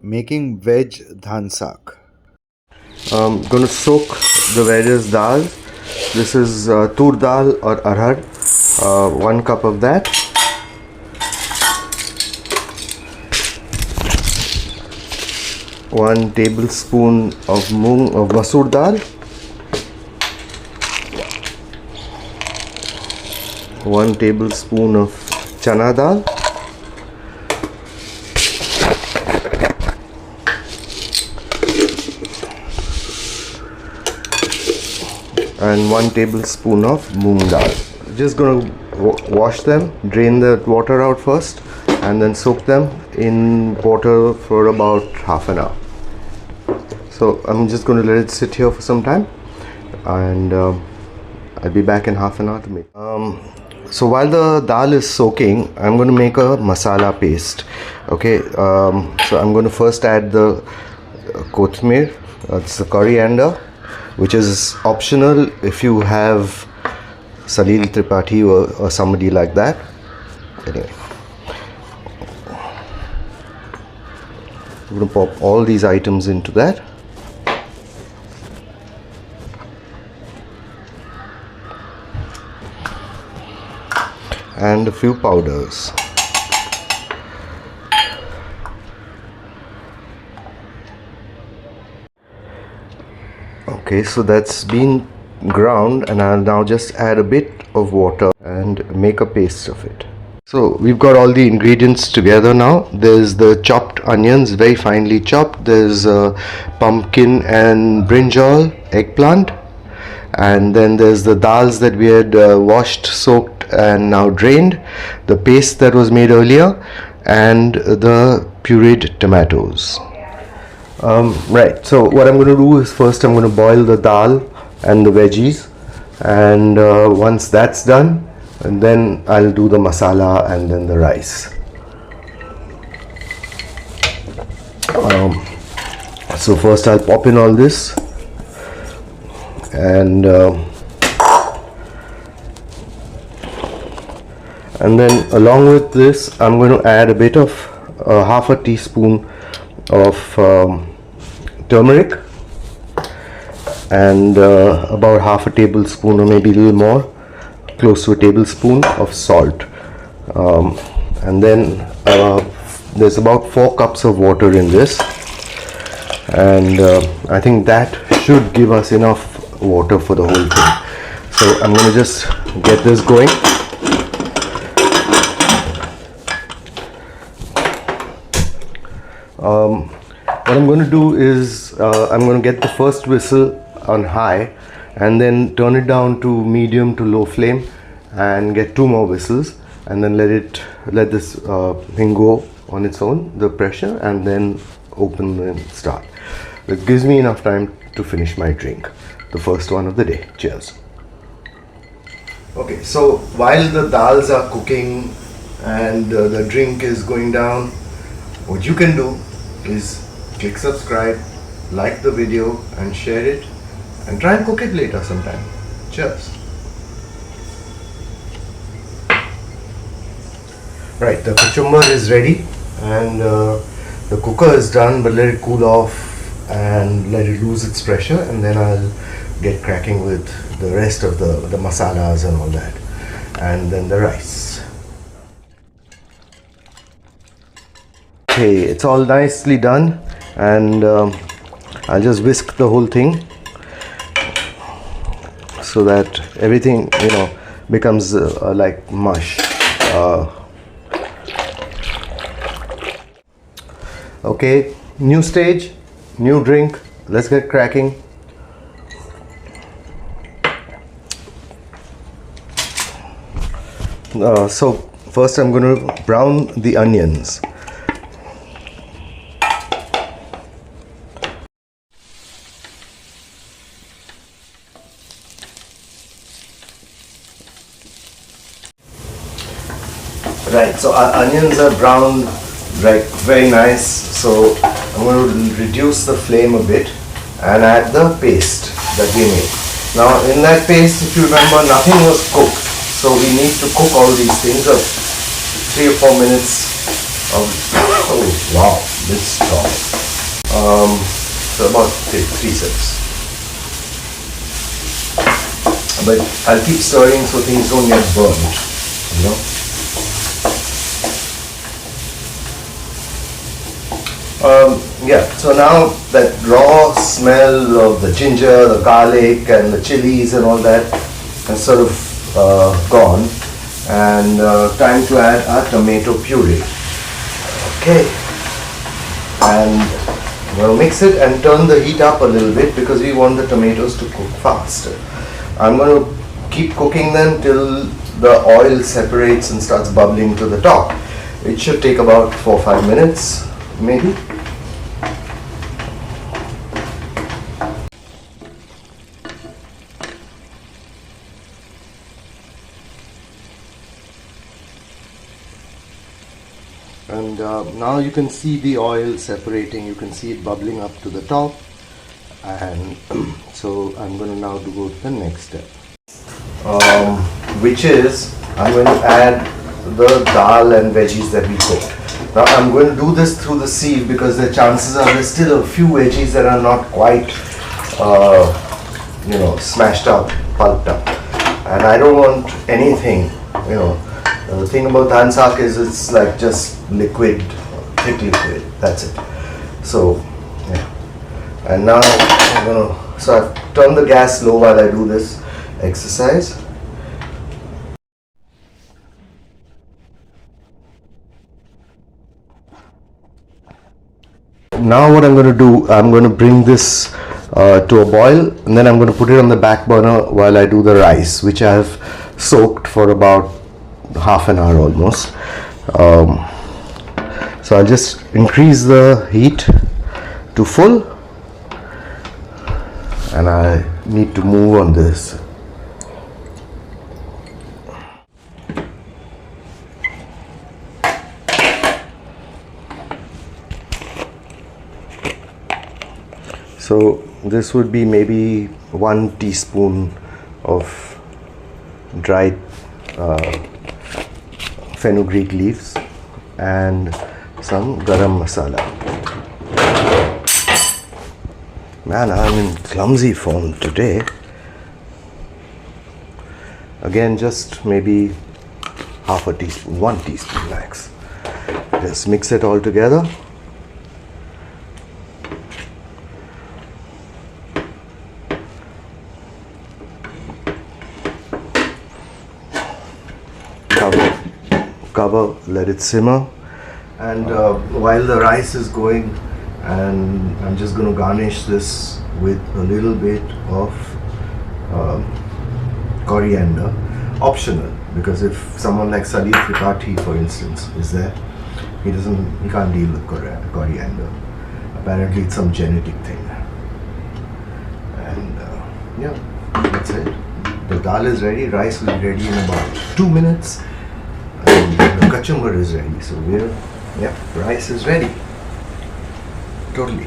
Making Veg Dhansakh. I'm going to soak the various dal. This is toor dal or arhar, 1 cup of that. One tablespoon of moong of masoor dal. 1 tablespoon of channa dal. And 1 tablespoon of moong dal. Just going to wash them, drain the water out first, and then soak them in water for about half an hour. So I'm just going to let it sit here for some time, and I'll be back in half an hour to make. So while the dal is soaking, I'm going to make a masala paste. Okay, so I'm going to first add the kothmir, it's the coriander, which is optional if you have Salil Tripathi or somebody like that. Anyway, I'm going to pop all these items into that. And a few powders. Okay, so that's been ground, and I'll now just add a bit of water and make a paste of it. So we've got all the ingredients together now. There's the chopped onions, very finely chopped. There's pumpkin and brinjal, eggplant, and then there's the dals that we had washed, soaked, and now drained, the paste that was made earlier, and the pureed tomatoes. Right, so what I'm going to do is first I'm going to boil the dal and the veggies, and once that's done, and then I'll do the masala and then the rice. So first I'll pop in all this, and then along with this I'm going to add a bit of half a teaspoon of turmeric, and about half a tablespoon or maybe a little more, close to a tablespoon of salt, and then there's about 4 cups of water in this, and I think that should give us enough water for the whole thing. So I'm going to just get this going. What I'm going to do is I'm going to get the first whistle on high, and then turn it down to medium to low flame, and get 2 more whistles, and then let this thing go on its own, the pressure, and then open and start. It gives me enough time to finish my drink, the first one of the day. Cheers. Okay, so while the dals are cooking and the drink is going down, what you can do is click subscribe, like the video, and share it, and try and cook it later sometime. Cheers. Right, the cucumber is ready, and the cooker is done, but let it cool off and let it lose its pressure, and then I'll get cracking with the rest of the masalas and all that, and then the rice. Okay, it's all nicely done, and I'll just whisk the whole thing so that everything, becomes like mush. Okay, new stage, new drink. Let's get cracking. So first I'm going to brown the onions. Right, so our onions are browned, like very nice. So I'm going to reduce the flame a bit and add the paste that we made. Now in that paste, if you remember, nothing was cooked. So we need to cook all these things of 3 or 4 minutes. Oh wow, this strong. take 3 sips. But I'll keep stirring so things don't get burned, you know. Yeah, so now that raw smell of the ginger, the garlic and the chilies and all that has sort of gone, and time to add our tomato puree. Okay, and we'll mix it and turn the heat up a little bit because we want the tomatoes to cook faster. I'm going to keep cooking them till the oil separates and starts bubbling to the top. It should take about 4 or 5 minutes maybe. And now you can see the oil separating, you can see it bubbling up to the top, and so I'm going to now go to the next step, which is I'm going to add the dal and veggies that we cooked. Now I'm going to do this through the sieve because the chances are there's still a few veggies that are not quite smashed up, pulped up, and I don't want anything, the thing about Dhan Sakh is it's like just liquid, thick liquid, that's it. So yeah, and now so I've turned the gas low while I do this exercise. Now what I'm going to do, I'm going to bring this to a boil, and then I'm going to put it on the back burner while I do the rice, which I have soaked for about half an hour almost. So I'll just increase the heat to full, and I need to move on this. So this would be maybe 1 teaspoon of dried fenugreek leaves and some garam masala. Man, I'm in clumsy form today. Again, just maybe half a teaspoon, 1 teaspoon max. Just mix it all together. Cover, let it simmer, and while the rice is going, and I'm just going to garnish this with a little bit of coriander, optional, because if someone like Salil Tripathi, for instance, is there, he can't deal with coriander. Apparently it's some genetic thing, and yeah, that's it. The dal is ready, rice will be ready in about 2 minutes. And the kachumber is ready, so rice is ready, totally.